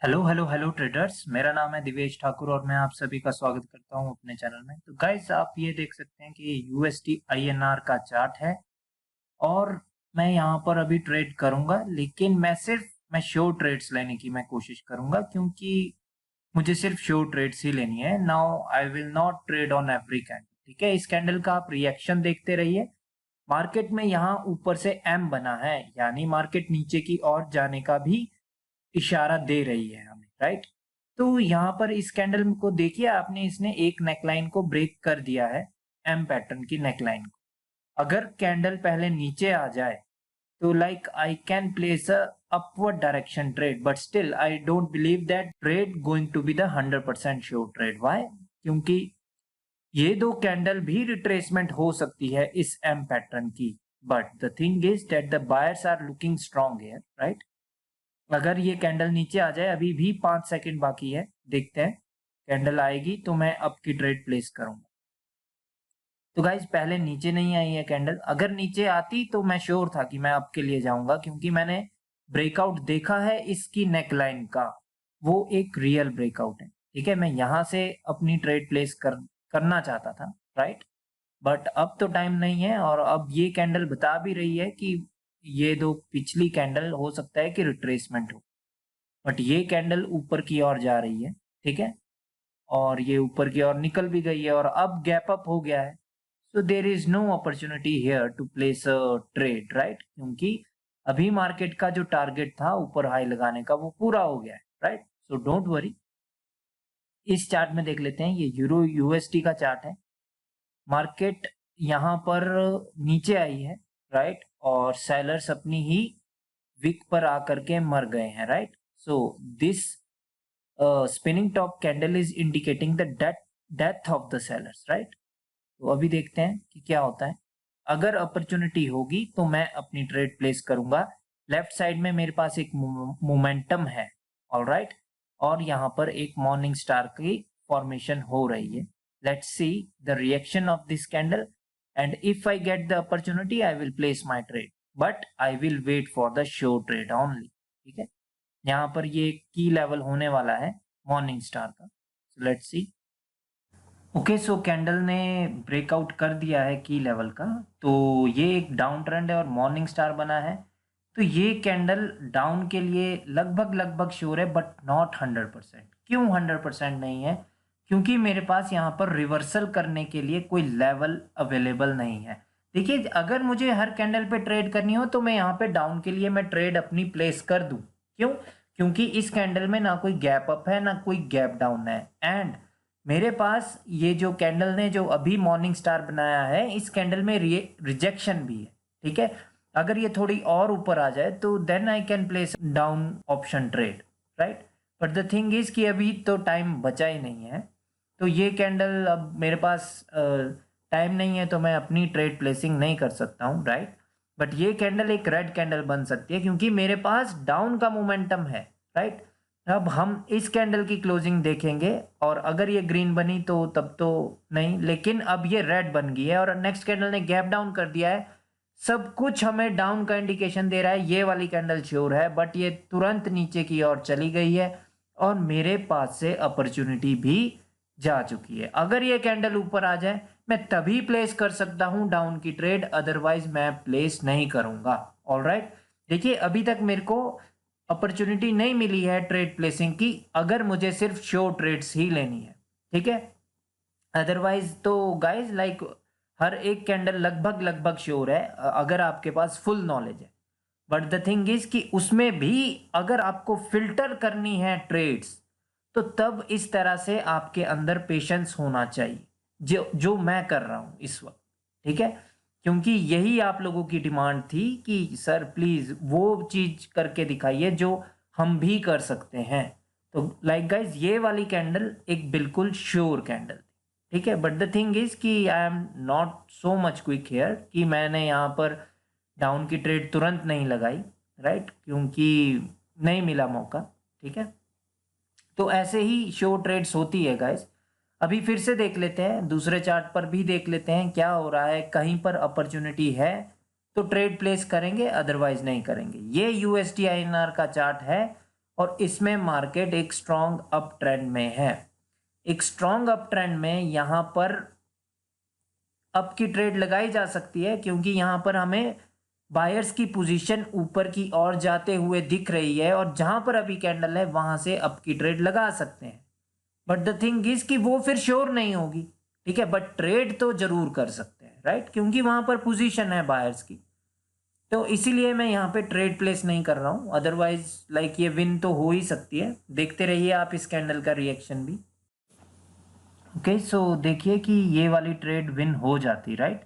Hello hello hello traders. मेरा नाम है दिवेश ठाकुर और मैं आप सभी का स्वागत करता हूं अपने चैनल में। तो गाइस, आप ये देख सकते हैं कि यूएसडी आईएनआर का चार्ट है और मैं यहां पर अभी ट्रेड करूंगा, लेकिन मैं श्योर ट्रेड्स लेने की मैं कोशिश करूंगा, क्योंकि मुझे सिर्फ श्योर ट्रेड्स ही लेनी है। Now I will not trade on every candle. ठीक है, इस कैंडल का आप रिएक्शन देखते रहिए। मार्केट में यहाँ ऊपर से एम बना है, यानी मार्केट नीचे की ओर जाने का भी इशारा दे रही है हमें, राइट। तो यहाँ पर इस कैंडल को देखिए आपने, इसने एक नेकलाइन को ब्रेक कर दिया है, एम पैटर्न की नेकलाइन को। अगर कैंडल पहले नीचे आ जाए तो like I can place a upward direction trade, but still I don't believe that trade going to be the 100% sure trade. Why? क्योंकि ये दो कैंडल भी रिट्रेसमेंट हो सकती है इस एम पैटर्न की, but the thing is that the buyers are looking strong here, right. अगर ये कैंडल नीचे आ जाए, अभी भी 5 सेकंड बाकी है, देखते हैं कैंडल आएगी तो मैं अप की ट्रेड प्लेस करूंगा। तो गाइज, पहले नीचे नहीं आई है कैंडल। अगर नीचे आती तो मैं श्योर था कि मैं अप के लिए जाऊंगा, क्योंकि मैंने ब्रेकआउट देखा है इसकी नेकलाइन का, वो एक रियल ब्रेकआउट है। ठीक है, मैं यहां से अपनी ट्रेड प्लेस करना चाहता था, राइट। बट अब तो टाइम नहीं है, और अब ये कैंडल बता भी रही है कि ये दो पिछली कैंडल हो सकता है कि रिट्रेसमेंट हो, बट ये कैंडल ऊपर की ओर जा रही है। ठीक है, और ये ऊपर की ओर निकल भी गई है और अब गैप अप हो गया है। So there is no opportunity here to place a trade, right, क्योंकि अभी मार्केट का जो टारगेट था ऊपर हाई लगाने का वो पूरा हो गया है, राइट। So don't worry. इस चार्ट में देख लेते हैं, ये यूरो यूएसडी का चार्ट है। मार्केट यहाँ पर नीचे आई है, राइट, और सेलर्स अपनी ही विक पर आकर के मर गए हैं, right. So this spinning top candle is indicating the death of the sellers, right. तो अभी देखते हैं कि क्या होता है। अगर अपॉर्चुनिटी होगी तो मैं अपनी ट्रेड प्लेस करूंगा। लेफ्ट साइड में मेरे पास एक मोमेंटम है, ऑल राइट, और यहाँ पर एक मॉर्निंग स्टार की फॉर्मेशन हो रही है। Let's see the reaction of this candle, and if I get the opportunity I will place my trade, but I will wait for the show trade only. ठीक है, यहाँ पर ये की लेवल होने वाला है मॉर्निंग स्टार का। Let's see. Okay, so candle ने ब्रेकआउट कर दिया है की लेवल का, तो ये एक डाउन ट्रेंड है और मॉर्निंग स्टार बना है। तो ये कैंडल डाउन के लिए लगभग लगभग श्योर है, बट नॉट 100%। क्यों 100% नहीं है? क्योंकि मेरे पास यहाँ पर रिवर्सल करने के लिए कोई लेवल अवेलेबल नहीं है। देखिए, अगर मुझे हर कैंडल पे ट्रेड करनी हो तो मैं यहाँ पे डाउन के लिए मैं ट्रेड अपनी प्लेस कर दूं। क्यों? क्योंकि इस कैंडल में ना कोई गैप अप है ना कोई गैप डाउन है, एंड मेरे पास ये जो कैंडल ने जो अभी मॉर्निंग स्टार बनाया है, इस कैंडल में रिजेक्शन भी है। ठीक है, अगर ये थोड़ी और ऊपर आ जाए तो then I can place down option trade, right. But the thing is कि अभी तो टाइम बचा ही नहीं है, तो ये कैंडल अब मेरे पास टाइम नहीं है, तो मैं अपनी ट्रेड प्लेसिंग नहीं कर सकता हूँ, राइट। बट ये कैंडल एक रेड कैंडल बन सकती है, क्योंकि मेरे पास डाउन का मोमेंटम है, राइट। अब हम इस कैंडल की क्लोजिंग देखेंगे, और अगर ये ग्रीन बनी तो तब तो नहीं, लेकिन अब ये रेड बन गई है और नेक्स्ट कैंडल ने गैप डाउन कर दिया है। सब कुछ हमें डाउन का इंडिकेशन दे रहा है। ये वाली कैंडल श्योर है, बट ये तुरंत नीचे की ओर चली गई है और मेरे पास से अपॉर्चुनिटी भी जा चुकी है। अगर ये कैंडल ऊपर आ जाए मैं तभी प्लेस कर सकता हूं डाउन की ट्रेड, अदरवाइज मैं प्लेस नहीं करूंगा। ऑलराइट, देखिए अभी तक मेरे को अपॉर्चुनिटी नहीं मिली है ट्रेड प्लेसिंग की, अगर मुझे सिर्फ शो ट्रेड्स ही लेनी है। ठीक है, अदरवाइज तो गाइज लाइक हर एक कैंडल लगभग लगभग श्योर है, अगर आपके पास फुल नॉलेज है। बट द थिंग इज कि उसमें भी अगर आपको फिल्टर करनी है ट्रेड्स, तो तब इस तरह से आपके अंदर पेशेंस होना चाहिए, जो जो मैं कर रहा हूं इस वक्त। ठीक है, क्योंकि यही आप लोगों की डिमांड थी कि सर प्लीज वो चीज करके दिखाइए जो हम भी कर सकते हैं। तो लाइक गाइज, ये वाली कैंडल एक बिल्कुल श्योर कैंडल, ठीक है। बट द थिंग इज कि I am not so much quick here कि मैंने यहाँ पर डाउन की ट्रेड तुरंत नहीं लगाई, राइट, क्योंकि नहीं मिला मौका। ठीक है, तो ऐसे ही शो ट्रेड्स होती है गाइस। अभी फिर से देख लेते हैं, दूसरे चार्ट पर भी देख लेते हैं क्या हो रहा है। कहीं पर अपॉर्चुनिटी है तो ट्रेड प्लेस करेंगे, अदरवाइज नहीं करेंगे। ये यूएसडी आईएनआर का चार्ट है और इसमें मार्केट एक स्ट्रॉन्ग अप ट्रेंड में है। एक स्ट्रॉन्ग अप ट्रेंड में यहाँ पर अप की ट्रेड लगाई जा सकती है, क्योंकि यहाँ पर हमें बायर्स की पोजीशन ऊपर की ओर जाते हुए दिख रही है, और जहां पर अभी कैंडल है वहां से अप की ट्रेड लगा सकते हैं। बट द थिंग इज कि वो फिर श्योर नहीं होगी, ठीक है, बट ट्रेड तो जरूर कर सकते हैं, राइट, क्योंकि वहां पर पोजीशन है बायर्स की। तो इसीलिए मैं यहाँ पे ट्रेड प्लेस नहीं कर रहा हूँ, अदरवाइज लाइक ये विन तो हो ही सकती है। देखते रहिए आप इस कैंडल का रिएक्शन भी। ओके, सो देखिए कि ये वाली ट्रेड विन हो जाती, राइट,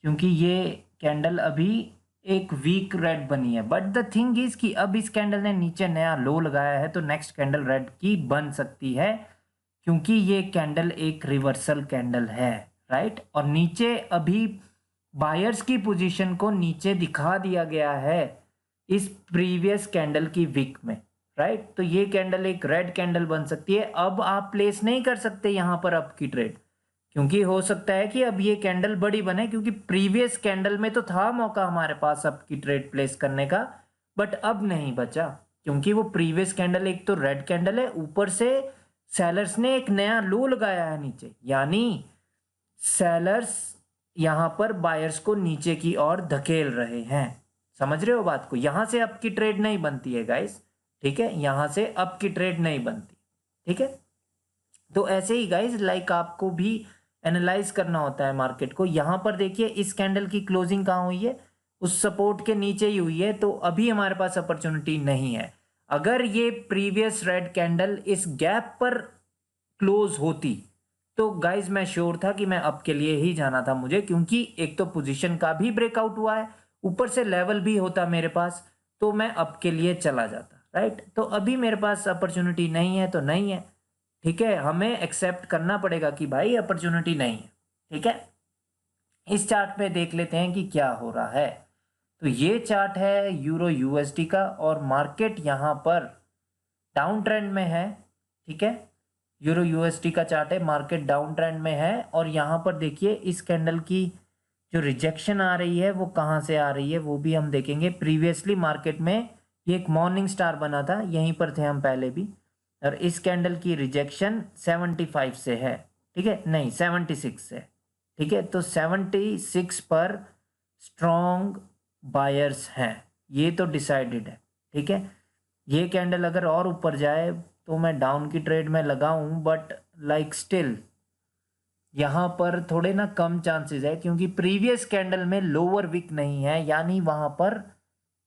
क्योंकि ये कैंडल अभी एक वीक रेड बनी है। बट द थिंग इज कि अब इस कैंडल ने नीचे नया लो लगाया है, तो नेक्स्ट कैंडल रेड की बन सकती है, क्योंकि ये कैंडल एक रिवर्सल कैंडल है, राइट। और नीचे अभी बायर्स की पोजीशन को नीचे दिखा दिया गया है इस प्रीवियस कैंडल की विक में, राइट। तो ये कैंडल एक रेड कैंडल बन सकती है। अब आप प्लेस नहीं कर सकते यहाँ पर अप की ट्रेड, क्योंकि हो सकता है कि अब ये कैंडल बड़ी बने, क्योंकि प्रीवियस कैंडल में तो था मौका हमारे पास अप की ट्रेड प्लेस करने का, बट अब नहीं बचा, क्योंकि वो प्रीवियस कैंडल एक तो रेड कैंडल है, ऊपर से सेलर्स ने एक नया लो लगाया है नीचे, यानी सेलर्स यहां पर बायर्स को नीचे की ओर धकेल रहे हैं। समझ रहे हो बात को? यहां से अप की ट्रेड नहीं बनती है गाइस, ठीक है, यहां से अप की ट्रेड नहीं बनती, ठीक है। तो ऐसे ही गाइस लाइक आपको भी एनालाइज करना होता है मार्केट को। यहां पर देखिए इस कैंडल की क्लोजिंग कहां हुई है, उस सपोर्ट के नीचे ही हुई है, तो अभी हमारे पास अपॉर्चुनिटी नहीं है। अगर ये प्रीवियस रेड कैंडल इस गैप पर क्लोज होती तो गाइज मैं श्योर था कि मैं अप के लिए ही जाना था मुझे, क्योंकि एक तो पोजीशन का भी ब्रेकआउट हुआ है, ऊपर से लेवल भी होता मेरे पास, तो मैं अप के लिए चला जाता, राइट। तो अभी मेरे पास अपॉर्चुनिटी नहीं है तो नहीं है, ठीक है, हमें एक्सेप्ट करना पड़ेगा कि भाई अपॉर्चुनिटी नहीं है, ठीक है। इस चार्ट पे देख लेते हैं कि क्या हो रहा है। तो ये चार्ट है यूरो यूएसडी का, और मार्केट यहां पर डाउन ट्रेंड में है, ठीक है। यूरो यूएसडी का चार्ट है, मार्केट डाउन ट्रेंड में है, और यहाँ पर देखिए इस कैंडल की जो रिजेक्शन आ रही है वो कहाँ से आ रही है वो भी हम देखेंगे। प्रीवियसली मार्केट में ये एक मॉर्निंग स्टार बना था, यहीं पर थे हम पहले भी, और इस कैंडल की रिजेक्शन 75 से है, ठीक है, नहीं 76 से, ठीक है। तो 76 पर स्ट्रॉन्ग बायर्स हैं, ये तो डिसाइडेड है, ठीक है। ये कैंडल अगर और ऊपर जाए तो मैं डाउन की ट्रेड में लगाऊं, बट लाइक स्टिल यहाँ पर थोड़े ना कम चांसेस है, क्योंकि प्रीवियस कैंडल में लोअर विक नहीं है, यानी वहां पर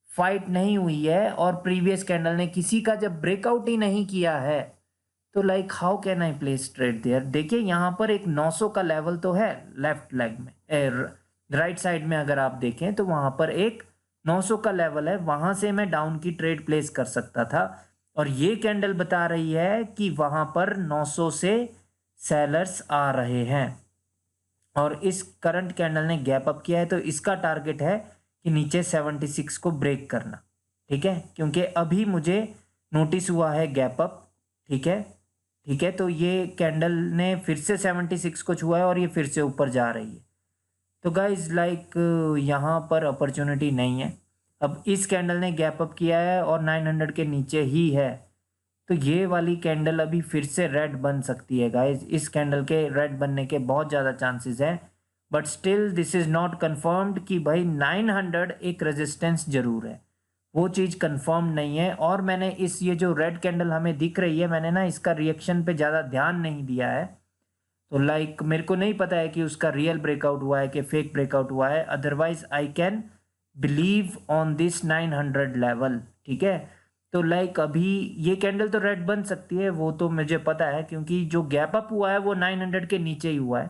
फाइट नहीं हुई है, और प्रीवियस कैंडल ने किसी का जब ब्रेकआउट ही नहीं किया है, तो like how can I place trade there. देखिए यहाँ पर एक 900 का लेवल तो है लेफ्ट लेग में, राइट साइड में अगर आप देखें तो वहां पर एक 900 का लेवल है, वहां से मैं डाउन की ट्रेड प्लेस कर सकता था, और ये कैंडल बता रही है कि वहां पर 900 से सेलर्स आ रहे हैं, और इस करंट कैंडल ने गैप अप किया है, तो इसका टारगेट है कि नीचे 76 को ब्रेक करना, ठीक है, क्योंकि अभी मुझे नोटिस हुआ है गैप अप, ठीक है, ठीक है। तो ये कैंडल ने फिर से 76 को छुआ है, और ये फिर से ऊपर जा रही है। तो गाइज लाइक यहाँ पर अपॉर्चुनिटी नहीं है। अब इस कैंडल ने गैप अप किया है और 900 के नीचे ही है, तो ये वाली कैंडल अभी फिर से रेड बन सकती है गाइज। इस कैंडल के रेड बनने के बहुत ज़्यादा चांसेस हैं, but still this is not confirmed कि भाई 900 एक रेजिस्टेंस जरूर है, वो चीज़ कन्फर्म नहीं है। और मैंने इस ये जो रेड कैंडल हमें दिख रही है, मैंने ना इसका रिएक्शन पे ज़्यादा ध्यान नहीं दिया है, तो लाइक मेरे को नहीं पता है कि उसका रियल ब्रेकआउट हुआ है कि फेक ब्रेकआउट हुआ है। Otherwise I can believe on this 900 level, ठीक है। तो लाइक अभी ये कैंडल तो रेड बन सकती है, वो तो मुझे पता है, क्योंकि जो गैप अप हुआ है वो 900 के नीचे ही हुआ है,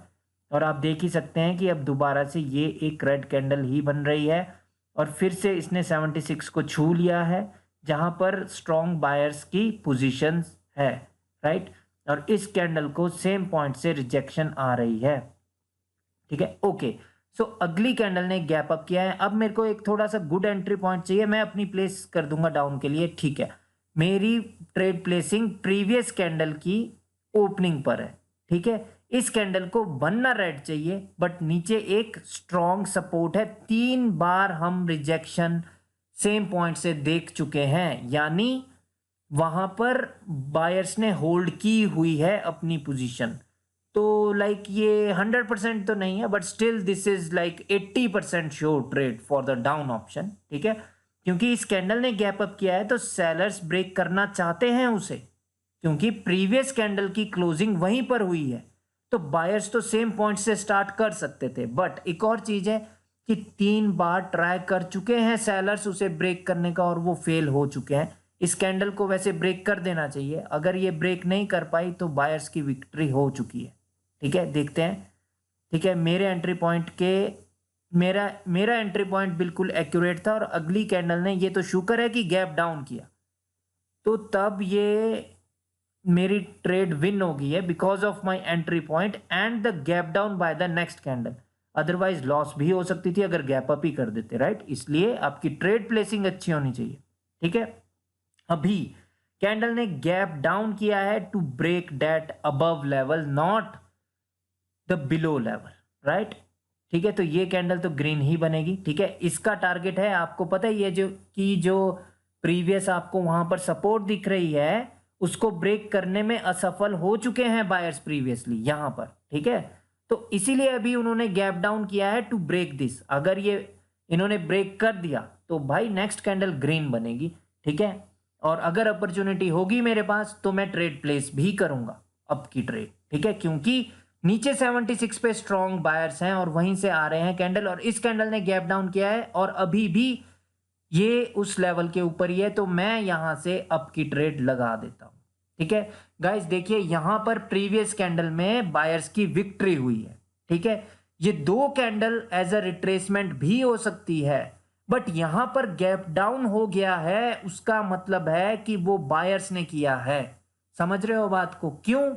और आप देख ही सकते हैं कि अब दोबारा से ये एक रेड कैंडल ही बन रही है, और फिर से इसने 76 को छू लिया है, जहां पर स्ट्रॉन्ग बायर्स की पोजीशंस है, राइट। और इस कैंडल को सेम पॉइंट से रिजेक्शन आ रही है, ठीक है, ओके। सो अगली कैंडल ने गैप अप किया है। अब मेरे को एक थोड़ा सा गुड एंट्री पॉइंट चाहिए, मैं अपनी प्लेस कर दूंगा डाउन के लिए, ठीक है। मेरी ट्रेड प्लेसिंग प्रीवियस कैंडल की ओपनिंग पर है, ठीक है। इस कैंडल को बनना रेड चाहिए, बट नीचे एक स्ट्रॉन्ग सपोर्ट है, 3 बार हम रिजेक्शन सेम पॉइंट से देख चुके हैं, यानी वहां पर बायर्स ने होल्ड की हुई है अपनी पोजीशन। तो लाइक ये 100% तो नहीं है, but still this is like 80% sure trade for the down option, ठीक है। क्योंकि इस कैंडल ने गैप अप किया है तो सेलर्स ब्रेक करना चाहते हैं उसे, क्योंकि प्रीवियस कैंडल की क्लोजिंग वहीं पर हुई है। तो बायर्स तो सेम पॉइंट से स्टार्ट कर सकते थे, बट एक और चीज है कि 3 बार ट्राई कर चुके हैं सेलर्स उसे ब्रेक करने का और वो फेल हो चुके हैं। इस कैंडल को वैसे ब्रेक कर देना चाहिए, अगर ये ब्रेक नहीं कर पाई तो बायर्स की विक्ट्री हो चुकी है, ठीक है। देखते हैं, ठीक है। मेरा एंट्री पॉइंट बिल्कुल एक्यूरेट था और अगली कैंडल ने, ये तो शुक्र है कि गैप डाउन किया, तो तब ये मेरी ट्रेड विन हो गई है because of my entry point and the gap down by the next candle. Otherwise loss भी हो सकती थी अगर गैप अप ही कर देते, राइट। इसलिए आपकी ट्रेड प्लेसिंग अच्छी होनी चाहिए, ठीक है। अभी कैंडल ने गैप डाउन किया है to break that above level, not the below level, right, ठीक है। तो ये कैंडल तो ग्रीन ही बनेगी, ठीक है। इसका टारगेट है, आपको पता ही है, जो प्रीवियस आपको वहां पर सपोर्ट दिख रही है उसको ब्रेक करने में असफल हो चुके हैं बायर्स प्रीवियसली यहां पर, ठीक है। तो इसीलिए अभी उन्होंने गैप डाउन किया है टू ब्रेक दिस। अगर ये इन्होंने ब्रेक कर दिया तो भाई नेक्स्ट कैंडल ग्रीन बनेगी, ठीक है। और अगर अपॉर्चुनिटी होगी मेरे पास तो मैं ट्रेड प्लेस भी करूंगा अप की ट्रेड, ठीक है। क्योंकि नीचे 76 पे स्ट्रॉन्ग बायर्स हैं और वहीं से आ रहे हैं कैंडल, और इस कैंडल ने गैप डाउन किया है और अभी भी ये उस लेवल के ऊपर ही है, तो मैं यहां से अप की ट्रेड लगा देता हूं, ठीक है। गाइस देखिए यहां पर प्रीवियस कैंडल में बायर्स की विक्ट्री हुई है, ठीक है। ये 2 कैंडल एज अ रिट्रेसमेंट भी हो सकती है, बट यहां पर गैप डाउन हो गया है, उसका मतलब है कि वो बायर्स ने किया है। समझ रहे हो बात को? क्यों?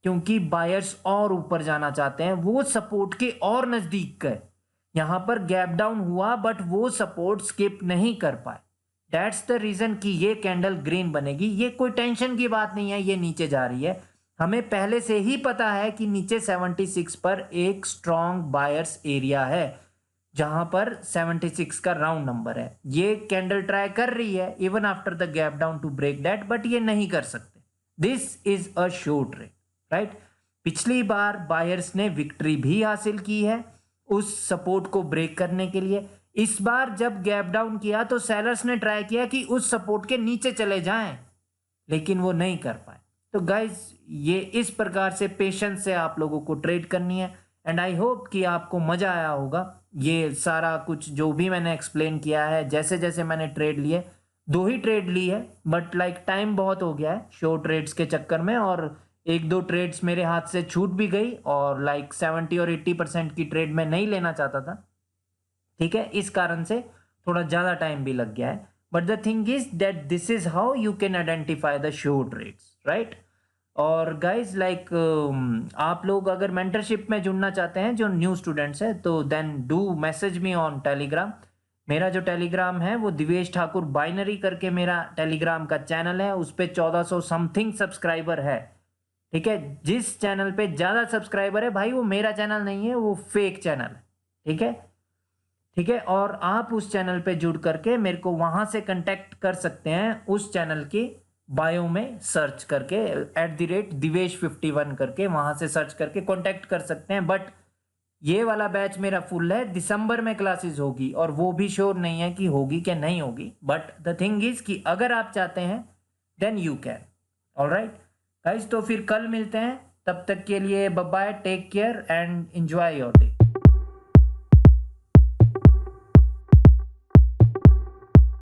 क्योंकि बायर्स और ऊपर जाना चाहते हैं, वो सपोर्ट के और नजदीक गए। यहां पर गैप डाउन हुआ बट वो सपोर्ट स्किप नहीं कर पाए। दैट्स द रीजन कि ये कैंडल ग्रीन बनेगी। ये कोई टेंशन की बात नहीं है, ये नीचे जा रही है। हमें पहले से ही पता है कि नीचे 76 पर एक स्ट्रॉन्ग बायर्स एरिया है, जहां पर 76 का राउंड नंबर है। ये कैंडल ट्राई कर रही है even after the gap down to break that, but ये नहीं कर सकते। This is a sure trade, right. पिछली बार बायर्स ने विक्ट्री भी हासिल की है उस सपोर्ट को ब्रेक करने के लिए। इस बार जब गैप डाउन किया तो सेलर्स ने ट्राई किया कि उस सपोर्ट के नीचे चले जाएं, लेकिन वो नहीं कर पाए। तो गाइस ये इस प्रकार से पेशेंस से आप लोगों को ट्रेड करनी है, एंड आई होप कि आपको मजा आया होगा। ये सारा कुछ जो भी मैंने एक्सप्लेन किया है, जैसे जैसे मैंने ट्रेड लिए, 2 ही ट्रेड ली है, बट लाइक टाइम बहुत हो गया है शो ट्रेड्स के चक्कर में, और 1-2 ट्रेड्स मेरे हाथ से छूट भी गई, और लाइक 70 और 80% की ट्रेड मैं नहीं लेना चाहता था, ठीक है। इस कारण से थोड़ा ज़्यादा टाइम भी लग गया है, but the thing is that this is how you can identify the show trades, right. और गाइज लाइक आप लोग अगर मेंटरशिप में जुड़ना चाहते हैं जो न्यू स्टूडेंट्स है, तो then do message me on Telegram. मेरा जो टेलीग्राम है वो दिवेश ठाकुर बाइनरी करके मेरा टेलीग्राम का चैनल है, उस पर 1400 समथिंग सब्सक्राइबर है, ठीक है। जिस चैनल पे ज्यादा सब्सक्राइबर है भाई वो मेरा चैनल नहीं है, वो फेक चैनल है, ठीक है, ठीक है। और आप उस चैनल पे जुड़ करके मेरे को वहां से कांटेक्ट कर सकते हैं, उस चैनल के बायो में सर्च करके @divesh51 करके वहां से सर्च करके कांटेक्ट कर सकते हैं। बट ये वाला बैच मेरा फुल है, दिसंबर में क्लासेस होगी और वो भी श्योर नहीं है कि होगी कि नहीं होगी, बट द थिंग इज कि अगर आप चाहते हैं then you can. Alright guys, तो फिर कल मिलते हैं, तब तक के लिए bye bye, take care and enjoy your day.